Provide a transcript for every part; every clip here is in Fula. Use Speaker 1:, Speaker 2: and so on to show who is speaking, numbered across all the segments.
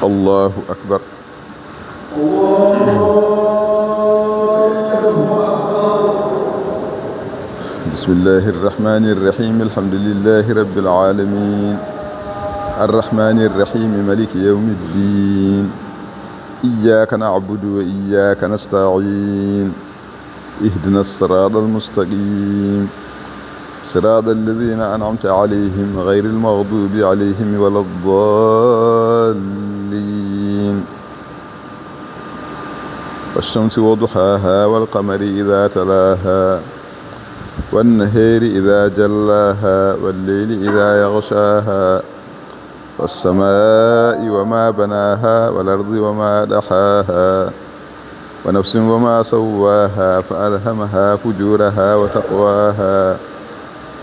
Speaker 1: الله أكبر. بسم الله الرحمن الرحيم. الحمد لله رب العالمين الرحمن الرحيم مالك يوم الدين إياك نعبد وإياك نستعين اهدنا الصراط المستقيم صراط الذين أنعمت عليهم غير المغضوب عليهم ولا الضالين. والشمس وضحاها والقمر إذا تلاها والنهار إذا جلاها والليل إذا يغشاها والسماء وما بناها والأرض وما دحاها ونفس وما سواها فألهمها فجورها وتقواها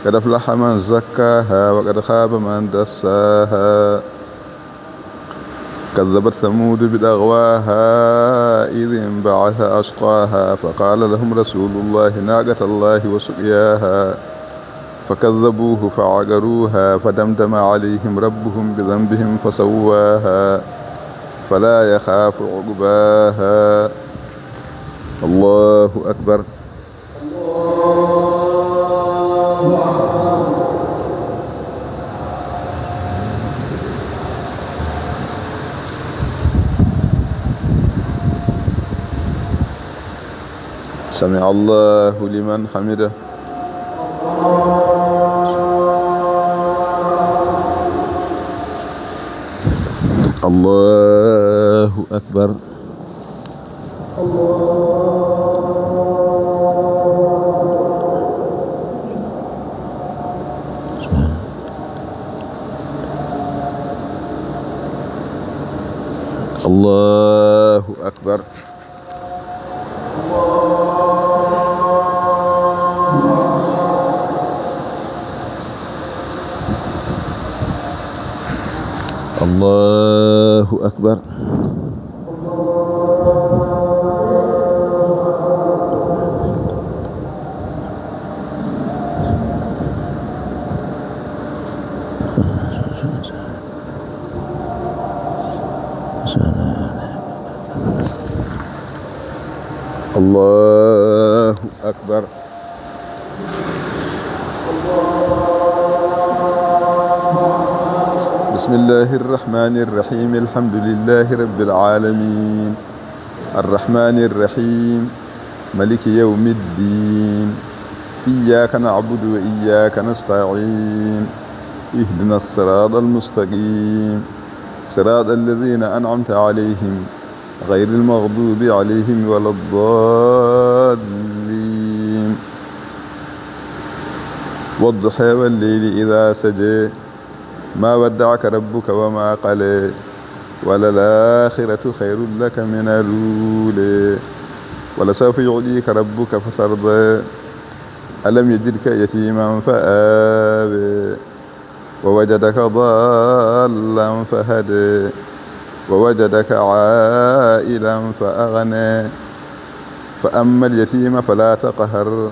Speaker 1: قد أفلح من زكاها وقد خاب من دساها. كذبت ثمود بدغواها إذ انبعث أشقاها فقال لهم رسول الله ناقة الله وسقياها فكذبوه فعقروها فدمدم عليهم ربهم بذنبهم فسواها فلا يخاف عقباها. الله أكبر. سمع الله لمن حمده. الله أكبر. الله أكبر. الله أكبر. الله أكبر. بسم الله الرحمن الرحيم الحمد لله رب العالمين الرحمن الرحيم مالك يوم الدين إياك نعبد وإياك نستعين اهدنا الصراط المستقيم صراط الذين أنعمت عليهم غير المغضوب عليهم ولا الضالين. والضحى والليل إذا سجى ما ودعك ربك وما قلى وللآخرة خير لك من الأولى ولسوف يعطيك ربك فترضى ألم يجدك يتيما فآوى ووجدك ضالا فهدى ووجدك عائلا فأغنى فأما اليتيم فلا تقهر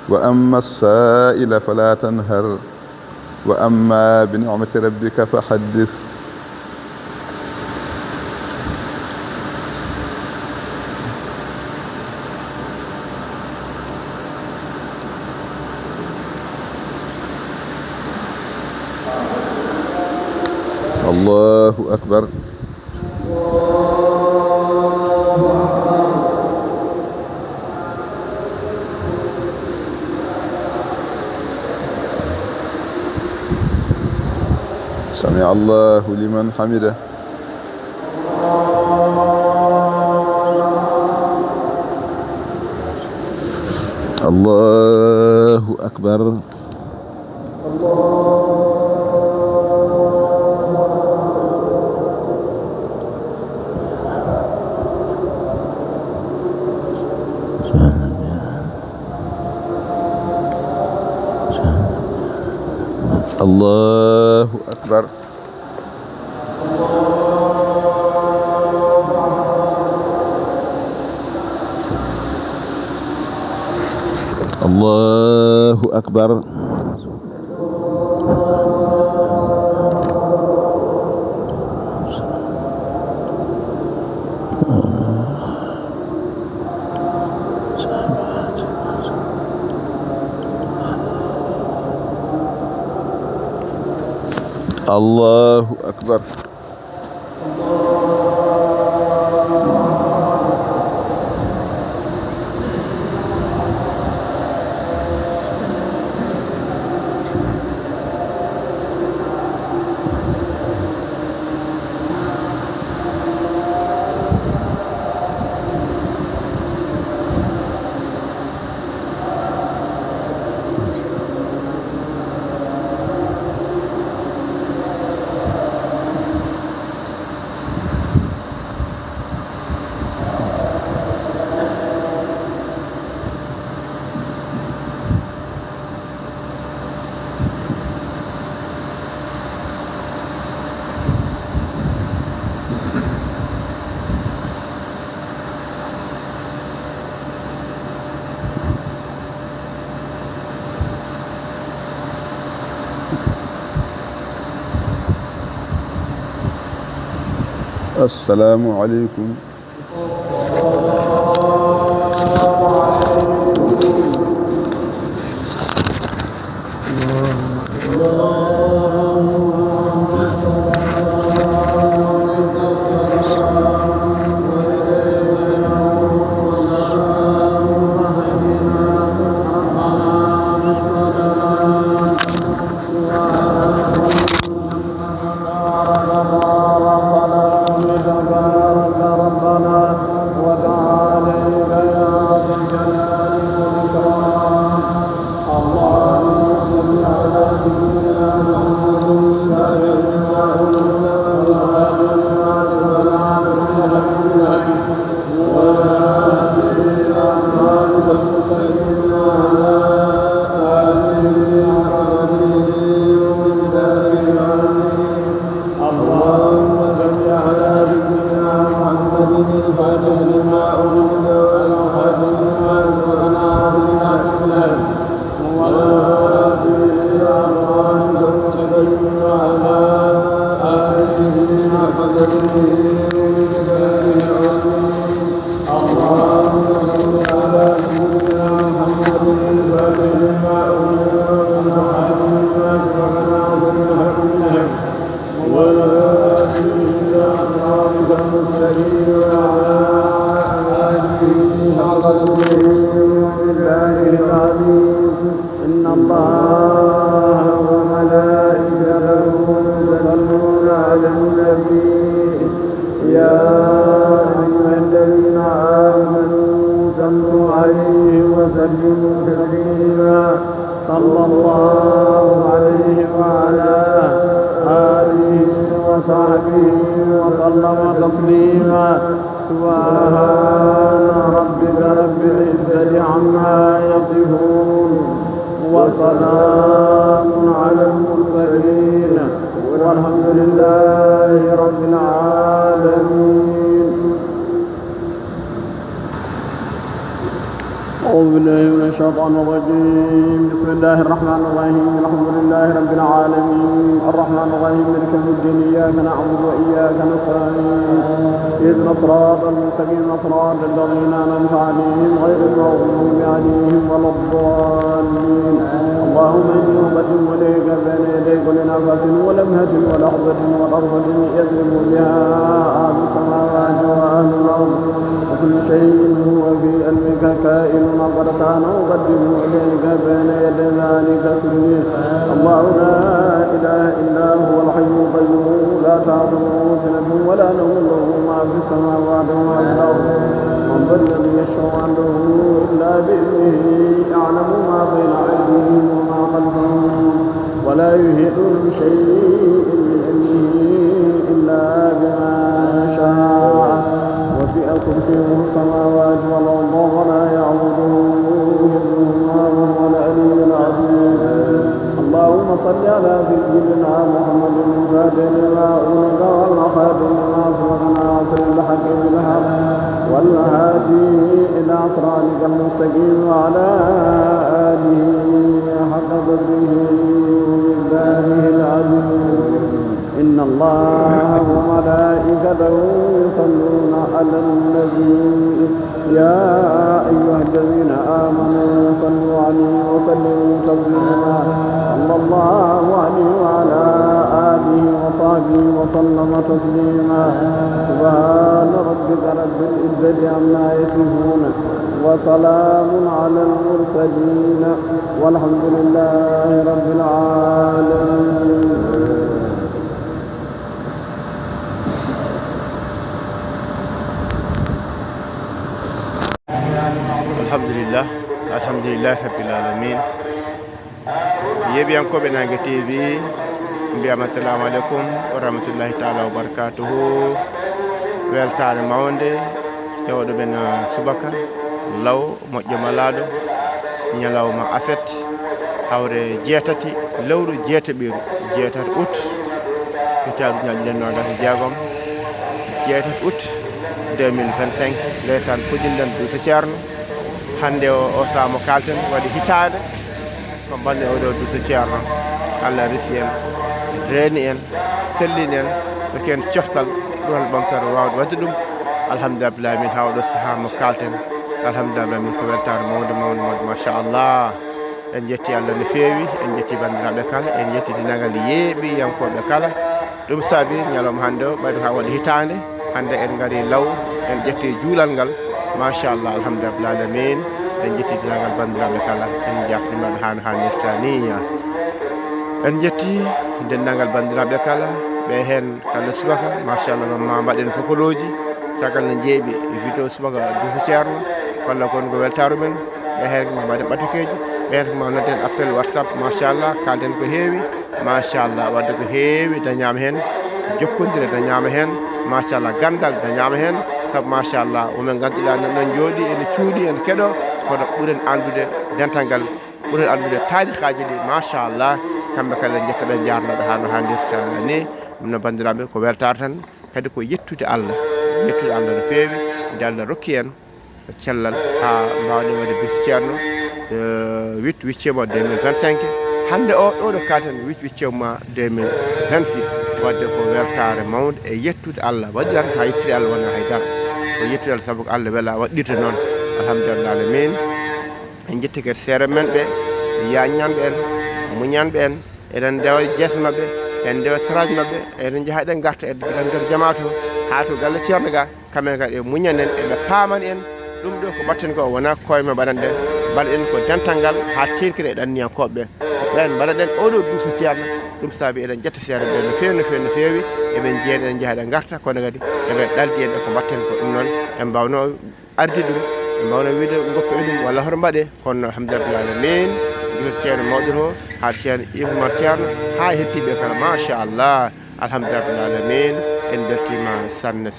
Speaker 1: وأما السائل فلا تنهر وأما بنعمة ربك فحدث. الله أكبر. سمع الله لمن حمده. الله أكبر. الله أكبر. الله أكبر. الله أكبر. السلام عليكم.
Speaker 2: بسم الله الرحمن الرحيم. الحمد لله رب العالمين الرحمن الرحيم مالك يوم الدين إياك نعبد وإياك نستعين اهدنا الصراط المستقيم صراط الذين أنعمت عليهم غير المغضوب عليهم ولا الضالين. اللهم إني أقدم إليك بين يدي كل نفس ولمهة ولحظة وطرفة يضرب بها أهل السماوات وأهل الأرض وكل شيء هو في علمك كائن وقد كان أقدم إليك بين يدي ذلك كله. الله لا إله إلا هو الحي القيوم لا تأخذه سنة ولا نوم له ما في السماوات وما في الأرض. من ذا الذي يشفع عنده إلا بإذنه يعلم ما بين أيديهم وما خلفهم ولا يحيطون بشيء من علمه إلا بما شاء وسع كرسيه السماوات والأرض ولا يعوده حفظهما وهو العلي العظيم. اللهم صل على سيدنا محمد الفاتح لما أغلق والخاتم لما سبق ناصر الحق بالحق والهادي إلى صراطك المستقيم وعلى آله حق قدره ومقداره العظيم. إن الله وملائكته يصلون على النبي يا أيها الذين آمنوا صلوا عليه وسلموا تسليما. صلى الله عليه وعلى آله وسلم تسليما سبحان ربك رب العزة عما يصفون وسلام على المرسلين والحمد لله رب العالمين.
Speaker 3: alhamdulillah rabbil alamin. Yeɓiyankoɓe Nangue TV mbiyama assalamu aleykum wa rahmatullahi taala wa barakatuhu. Weltare mawde tewɗo ɓen subaka law moƴƴo malaɗo ñalawma aset hawre jeetati lewru jeetaɓiru jeetati août hitaɗu ñalɗen nogas jeegom jeetati août 2025 ndeysan puɗɗinɗen Douce Thierno. Hande o saamo kalten waɗi hitade ko banne oɗo Douce Thierno. Allah resi en reeni en sellini en ɓe ken coftal ɗon ɓamtare wawde wadde ɗum. Alhamdulillah min ha oɗo saaha mo kalten alhamdulillah min ko weltare mawde machallah. En jetti Allah no feewi, en jetti bandiraɓe kala, en jetti dinagal yeeɓi yankoɓe kala. Ɗum saabi ñalawma hande o ɓayde ha waɗi hitande. Hande en gari law en ƴetti juulal ngal machallah alhamdulillah alamin. En jetti dinagal bandiraɓe kala en jafnimaɓe hano hannirta ni. En jetti dendagal bandiraɓe kala ɓe hen kala subaka machallah ma mbaɗen fokoloji caggal no jeeɓi vidéo subaka Douce Thierno walla kon ko weltaru men. ɓe hen ma mbaɗen ɓatukeji ɓe hen ma nodden appel WhatsApp machallah kalden ko heewi machallah wadde ko heewi dañama hen jokkodire dañama hen machallah gandal dañama hen saabu machallah women ganduɗa nanɗon jooɗi ene cuuɗi ene keeɗo kono ɓuuren andude dental ngal ɓuuren andude taarikaji ɗi machallah. Kamɓe kala jetta ɓe jarnoɓe hano hannirta ni. ɗum no bandiraɓe ko weltare tan kadi ko yettude Allah no feewi nde Allah rokki en cellal ha mbawde wadde Douce Thierno 8 huitiéme 2025. hande o ɗo ɗo kalten 8 huitiéme 2026 wadde ko weltare mawde e yettude Allah waɗi tan ha yettude Allah wona haydara ko yettude Allah saabu ko Allah weela waɗɗirta noon alhamdulillah alamin. En jetti kadi seere men ɓe yaññanɓe en muñanɓe en eɗen ndewa jeese mabɓe en ndewa saraji mabɓe eɗen jaaha eɗen garta eɗen nder jama to ha to galle Thierno ga kamɓe kadi e muñan en eɓe paman en. ɗum ɗo ko batten ko wona koyema mbaɗan ɗen mbaɗen ko dental ngal ha tenkiri e ɗanniyankoɓe ɓen mbaɗaɗen oɗo Douce Thierno. ɗum saabi eɗen jetta seere ɓe no feewi eɓen jeeya eɗen jaaha eɗen garta kono kadi eɓen ɗaldi en ko batten ko. ɗum noon en mbawno ardi ɗum en mbawno wiide goppa e ɗum walla hoto mbaɗe kono alhamdulillah alamin. Douce Thierno mawɗo to ha Thierno Ibou Thierno ha hettiɓe kala machallah alhamdulillah alamin. En beltima sanne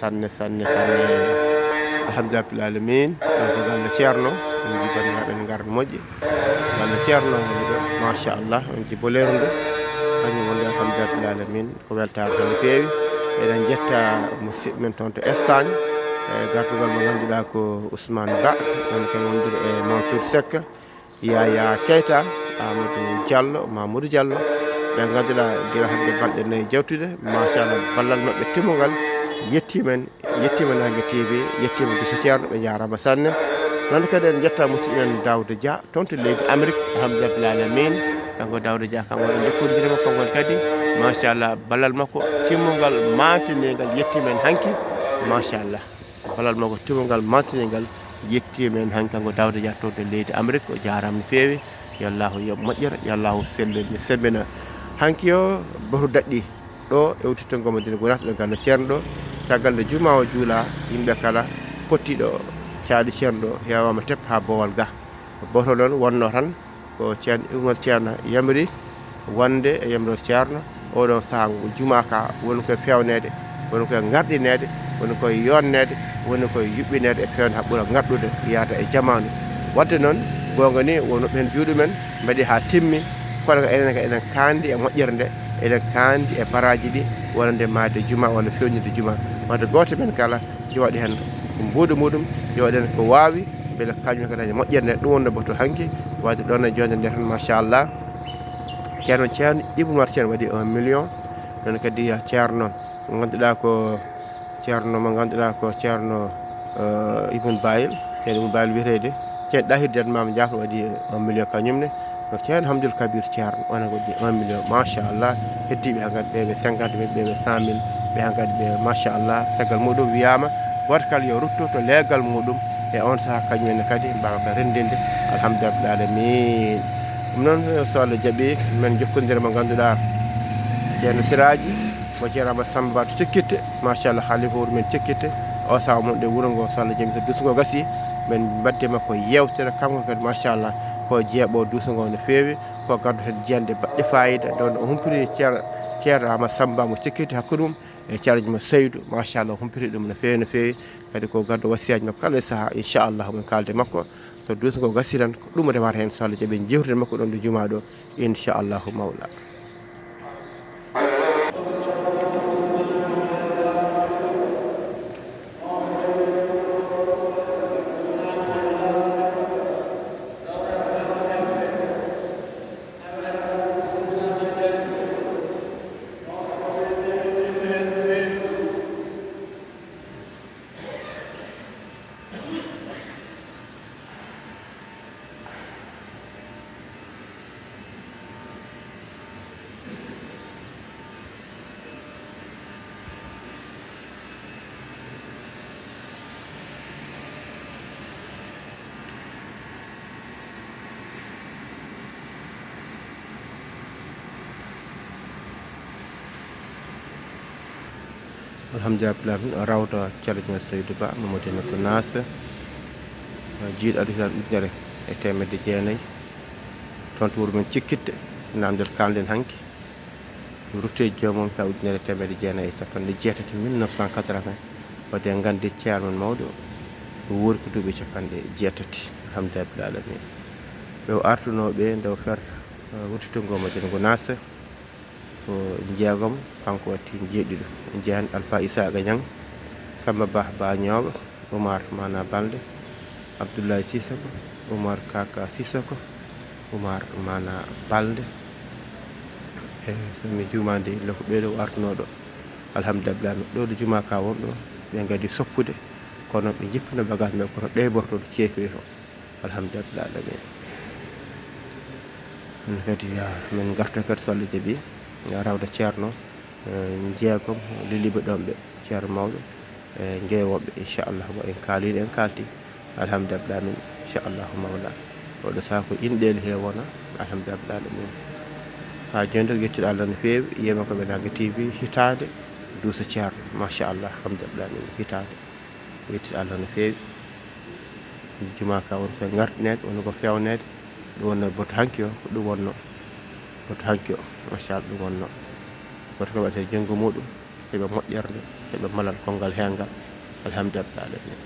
Speaker 3: alhamdulillah alamin. ko galle Thierno en jibandiraɓe en garno moƴƴi galle Thierno wonɗo machallah en jibbo leeru ndu kañum wonde alhamdulillah alamin ko weltare tan no feewi. eɗen jetta musidɓe men toon to Espagne gartugal mo ganduɗa ko Ousmane Ba on ken wondude e Mansour Seck Yaya Keita Mamadou Diallo ɓe ganduɗa guila hande balɗe 4 jawtude machallah ballal mabɓe timmugal yettima Nangue TV yettima Douce Thierno ɓe jarama sanne. noon kadi en jetta musidɗo men Daouda Dia toon to leydi Amérique alhamdulillah alamin. kanko Daouda Dia kanko en jokkodirima konngol kadi machallah ballal makko timmugal mantinigal yettima en hanki machallah ballal makko timmugal mantinigal yettima en hanki kanko Daouda Dia toon to leydi Amérique o jarama no feewi. yallahu yo moƴƴere yallahu sembina hanki o boto daɗɗi ɗo ewtittongo mo dina gonata ɗo galle Thierno ɗo caggal nde juma o juula yimɓe kala pottiɗo caali Thierno ɗo hewama tepp ha bowal ga. boto noon wonno tan ko Thierno Ibou Thierno yamiri wonde e yamrode Thierno oɗo saaha juma ka woni koye fewnede woni koye garɗinede woni koye yonnede woni koye yuɓɓinede e fewne ha ɓuura garɗude yaada e jamanu. wadde noon gonga ni wono ɓen juuɗe men mbaɗi ha timmi kono ko enen eɗen kandi e moƴƴere nde eɗen kandi e baraji ɗi wonande maade juma walla fewnide juma. wadde goto men kala yo waɗi hen ko mbuuɗo muɗum yo waɗi hen ko wawi beele kañum kadi daña moƴƴere nde ɗum wonno boto hanki. wadde ɗon e jonde nde tan machallah Thierno Ibou Thierno waɗi 1 million. noon kadi Thierno mo ganduɗa ko Thierno Ibou Bayil wiyetede ceerno Dahir Diat Mama Diafo waɗi 1 million kañumne. Thierno Hamdoul Kabir Thierno on waɗi 1 million machallah heddiɓe hankkadi ɓe 50 mille ɓe 100 mille ɓe hankkadi ɓe machallah caggal muɗum wiyama woto kala yo rutto to leegal muɗum e on saaha kañumenne kadi mbawata rendinde alhamdulillah rabbil alamin. ɗum noon so Allah jaaɓi min jokkodira mo ganduɗa ceerno Siraji mo ceerno Amadou Samba to Cikkitte machallah haalifa wuuro men Cikkitte o saha mon ɗe wuuro ngo so Allah jaaɓi so duuso ngo gasi min mbadde makko yewtere kanko kadi machallah ko jeeɓo duuso ngo no feewi ko gaddo hen jiyande baɗɗe fayida nde o humpiti ceerno Amadou Samba mo Cikkitte hakkude mum e ceerno mo Seydou machallah humpiti ɗum no feewi no feewi kadi ko gaddo wasiyaji makko kala e saaha inchallah min kalde makko so duuso ngo gasi tan ko ɗum remata hen so Allah jaaɓi jewtide makko ɗon ɗo juma ɗo inchallahu mawla. alhamdulillah rawta ceerno Seydou Ba Mamadou ko Nass jiiɗo addude ujunere e temedde jeenayyi toon to wuuro men Cikkitte namdel kalden hanki rutteji joomum ka ujunere temedde jeenayyi e capanɗe jeetati 1980 wadde gandi ceerno men mawɗo wuuri ko duuɓi capanɗe jeetati alhamdulillah rabbil alamin ɓe o artunoɓe nde o fer wuttitongoma Madina Nass ko jeegom kanko watti jeeɗiɗo jeehan Alpha Isaga Niang Samba Ba Ñooɓo Oumar Mana Balde Abdoulaye Sissoko Oumar Kaka Sissoko Oumar Mana Balde e somi jumade ille ko ɓeeɗo artunoɗo alhamdulillah ɗo ɗo juma ka wonɗo ɓe gadi soppude kono ɓe jippino bagage ɓe kono ɗeybortoɗo ceekoyi to alhamdulillah alamin min kadi min garta kadi so Allah jaaɓi rawda ceerno jeegom liliɓe ɗon ɓe ceerno mawɗo e jeewoɓe inchallah mo en kaaliɗo en kalti alhamdulillah alamin inchallahu mawla oɗo saaha ko inɗele he wona alhamdulillah alamin ha joni ɗo yettiɗo Allah no feewi yiyama koɓe Nagge TV hitande duusa ceerno machallah alhamdulillah alamin hitande yettiɗo Allah no feewi juma ka won koye gartinede woni ko fewnede ɗum wonno boto hanki o ko ɗum wonno boto hanki o machallah ɗum wonno goto ko waɗete junggo muɗum heɓe moƴƴerde heɓe malal kongal hengal alhamdulillah alamin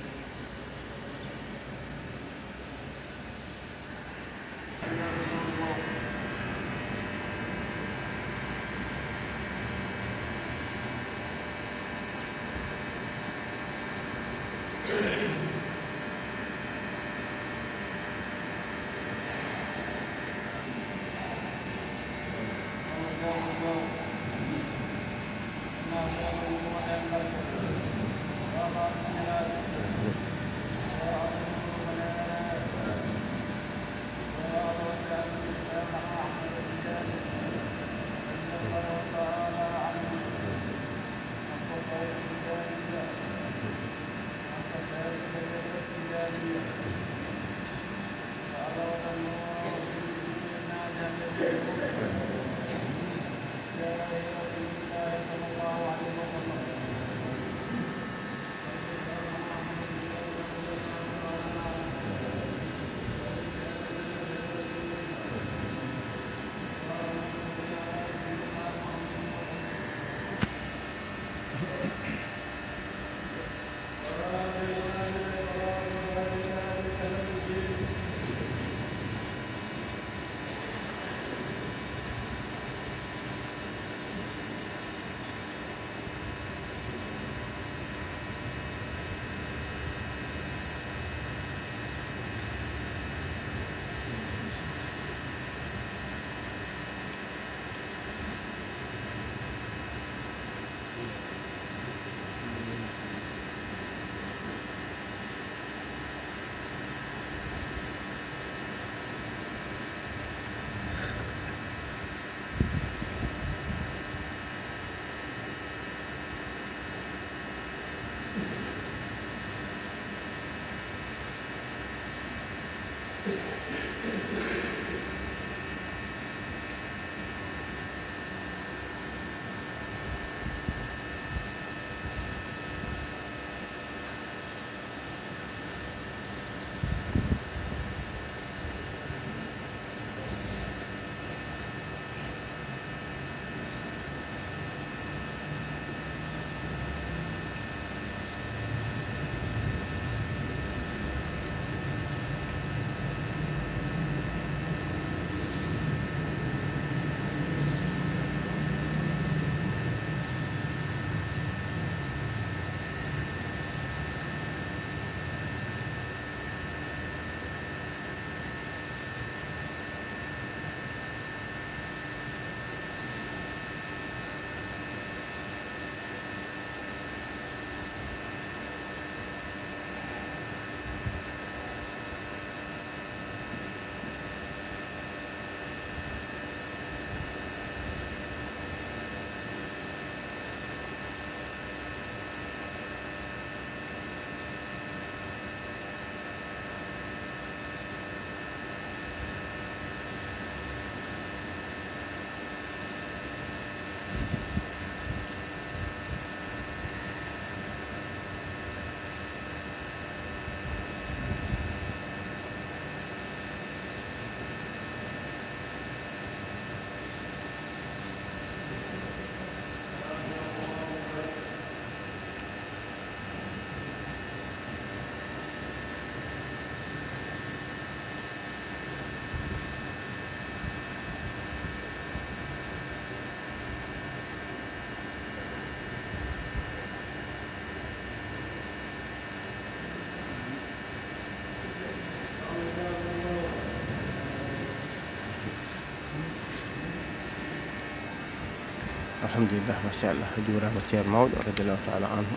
Speaker 3: alhamdulillah machallah juurama ceer mawɗo radiallahu taala anhu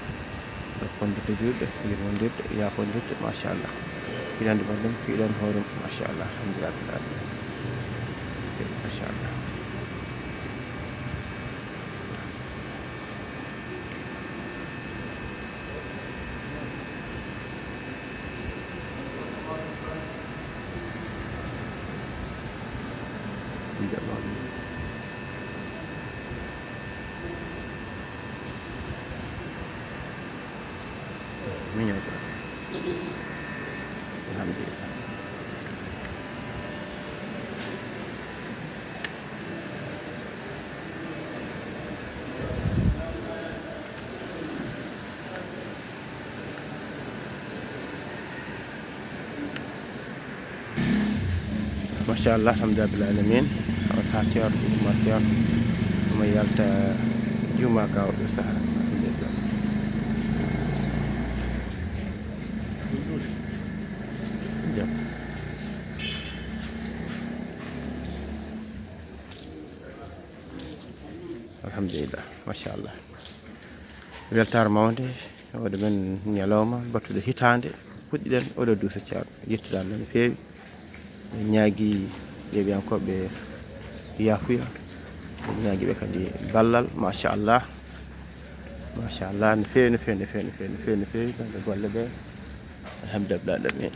Speaker 3: kondude juuɗe yirmondirde yafondirde machallah fiɗande ɓanɗum fiɗan hoore mum machallah alhamdulillah rabbil alamin machallah mignon alhamdulillah machallah alhamdulillah rabbil alamin ha ceerno Oumar Ceerno omo yalta juuma ka oɗo saaha alhamdulillah machallah weltare mawde oɗo men ñalawma battuɗo hitande puɗɗiɗen oɗo duusa ceerno yettuɗama no feewi ñaagui yeeɓiyankoɓe yafuya ñaagui ɓe kadi ballal machallah no feewi no feewi no feewi no feewi no feewi no feewi banggue golle ɓe alhamdulillah rabbil alamin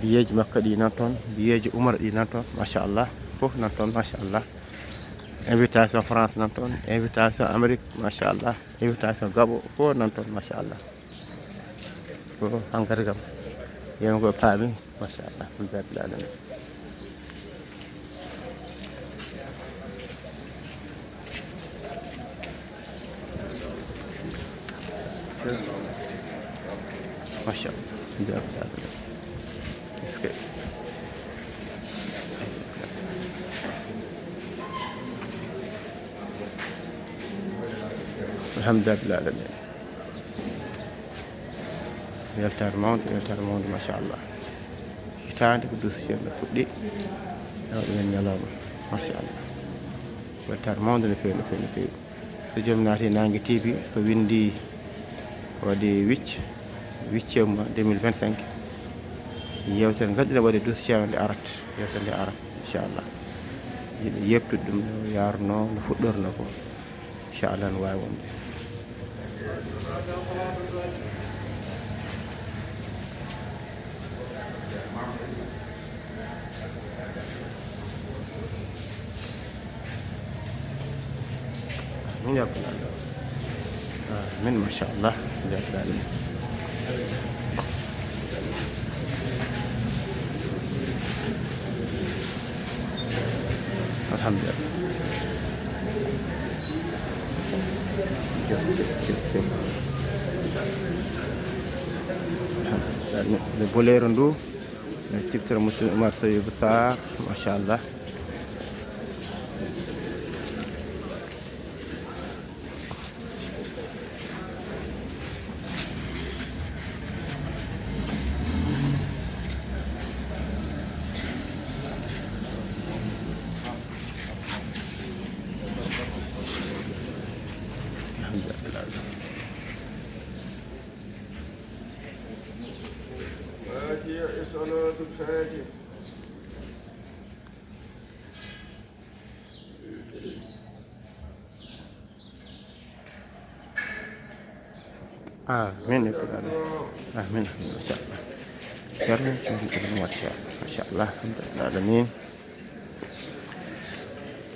Speaker 3: biyeji makko ɗi nan toon biyeji Oumar ɗi nan toon machallah fof nan toon machallah invitation France nan toon invitation Amérique machallah invitation Gabon fof nan toon machallah fof hankkadi kam yen koye paami machallah alhamdulillah rabbil alamin machallah alhamdulillah rabbil alamin alhamdulillah rabbil alamin weltare mawde machallah hitande ko duusa ceerno fuɗɗi ɗawɗo men ñalawma machallah weltare mawde no feewi no feewi no feewi so joomum naati Nangue TV so windi waɗi huitiéme mois 2025 yewtere gadduɗe waɗe duusa ceerno nde arat yewtere nde arat inchallah yiɗi yebtude ɗum no yarno no fuɗɗorno ko inchallah no wawi wonde min yabbal min machallah rabbil alamin alhamdulillah le bolero ndu ne ciftere monsieur Oumar Sow Sarr machallah صلاة الفاتح آمين آمين ما شاء الله كرم ما شاء الله الحمد لله العالمين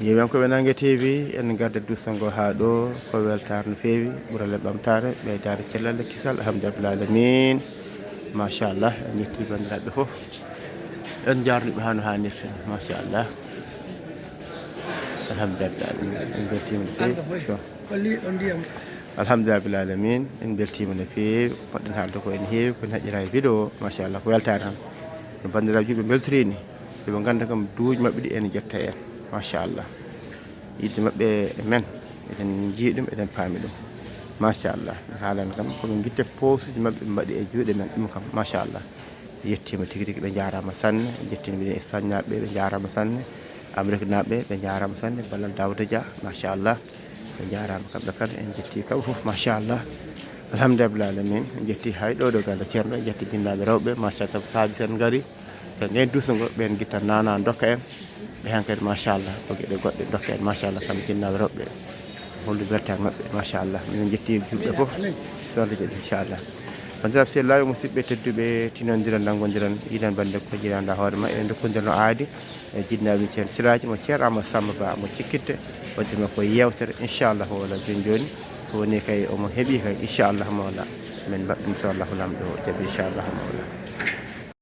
Speaker 3: yeɓen koɓe Nangue TV en garda duusango ha ɗo ko weltare no feewi ɓuurale ɓamtare ɓeydare cellalle kisal alhamdulillah alamin machallah en yetti bandiraɓe foof en jarniɓe ha no hannirta machallah alhamdulillah alamin en beltima no feewi alhamdulillah bil alamin en beltima no feewi poɗɗen haalde ko en heewi ko heƴƴira e vidéo machallah ko weltare tan no bandiraɓe ɓe beltorini yoɓe ganda kam duuji mabɓe ɗi ene jetta en machallah yidde mabɓe e men eɗen jii ɗum eɗen paami ɗum machallah haalani kam koɓe guitte posuji mabɓe ɓe mbaɗi e juuɗe men ɗum kam machallah yettima tigi tigi ɓe jarama sanne jettini mbiɗen Espagne naɓe ɓe jarama sanne Amérique naɓe ɓe jarama sanne ballal Daouda Dia machallah ɓe jarama kamɓe kala en jetti kamɓe foof machallah alhamdulillah alamin en jetti hay ɗo ɗo galle ceerno en jetti jinnaɓe rewɓe machallah saabi sen gaari te nden dusugo ɓen guitta nana dokka en ɓe hen kadi machallah ko gueɗe goɗɗe dokka en machallah kamɓe jinnaɓe rewɓe hollu wertare mabɓe machallah minen jetti julɓe foof solle jeeɗi inchallah bandiraɓe sehilaɓe musidɓe tedduɓe tinodiran nangodiran yiiɗan bande ko jiiɗanda hoore ma eɗen dokkodirno aadi e jinnaɓe ceerno Siraji mo ceerno Amadou Samba Ba mo cikkitte waddima ko yewtere inchallah wala joni so woni kay omo heeɓi kay inchallah mawla min mbaɗɗum so Allahu lamɗo jaaɓi inchallah mawla